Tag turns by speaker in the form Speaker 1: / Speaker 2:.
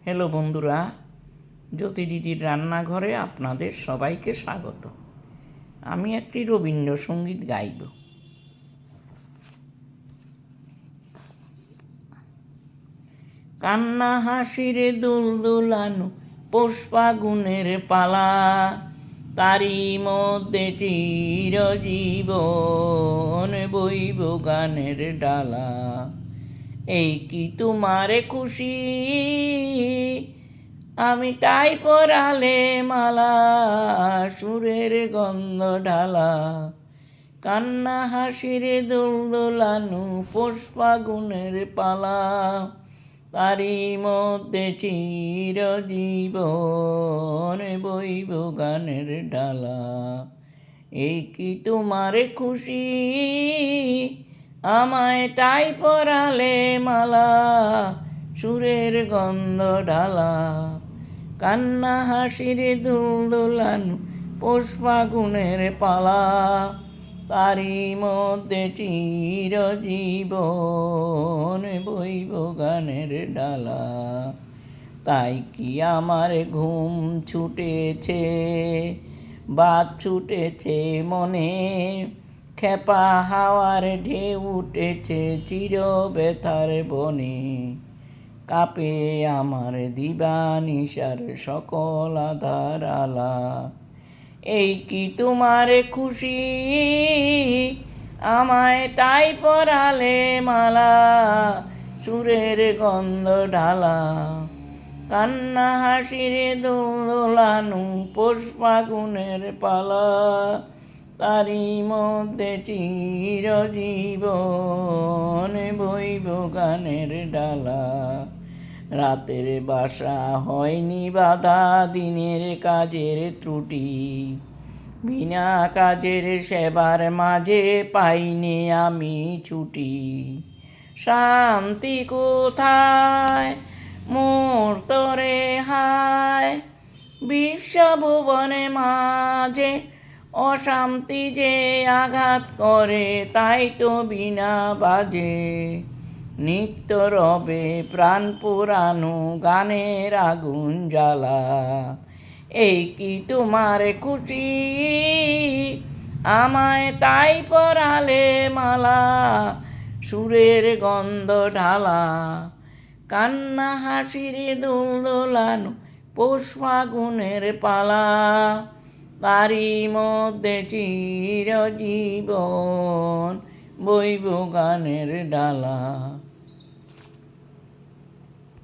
Speaker 1: Hello বন্ধুরা, জ্যোতি দিদির রান্নাঘরে আপনাদের সবাইকে স্বাগত। আমি একটি রবীন্দ্রসঙ্গীত গাইব। কান্না হাসিরে দুলদুলানো পৌষ ফাগুনের পালা, তারই মধ্যে চিরজীবন বইব গানের ডালা। এই কি তোমারে খুশি, আমি তাই পরালে মালা, সুরের গন্ধ ঢালা। কান্না হাসিরে দোলানো পৌষ ফাগুনের পালা, তারই মধ্যে চিরজীবন বইব গানের ডালা। এই কি তোমারে খুশি, আমায় তাই পরালে মালা, সুরের গন্ধ ঢালা। কান্না হাসিরে দোলানো পৌষ ফাগুনের পালা, তারই মধ্যে চিরজীবন বইব গানের ডালা। তাই কি আমার ঘুম ছুটেছে, বাদ ছুটেছে মনে, খেপা হাওয়ার ঢেউ উঠেছে চির ব্যথার বনে। কাঁপে আমার দিবানিশার সকল আধার আলা। এই কি তোমার খুশি, আমায় তাই পরালে মালা, সুরের গন্ধ ঢালা। কান্না হাসিরে দোলানো পৌষ ফাগুনের পালা, তারই মধ্যে চিরজীবন বইব গানের ডালা। রাতের বাসা হয়নি বাধা, দিনের কাজের ত্রুটি, বিনা কাজের সেবার মাঝে পাইনি আমি ছুটি। শান্তি কোথায় মোর তরে হায়, বিশ্বভুবনে মাঝে অশান্তি যে আঘাত করে, তাই তো বিনা বাজে নিত্য রবে প্রাণ পুরানো গানের আগুন জ্বালা। এই কি তোমার খুশি, আমায় তাই পরালে মালা, সুরের গন্ধ ঢালা। কান্না হাসিরে দোলানো পৌষ ফাগুনের পালা, তারই মধ্যে চিরজীবন বইব গানের ডালা।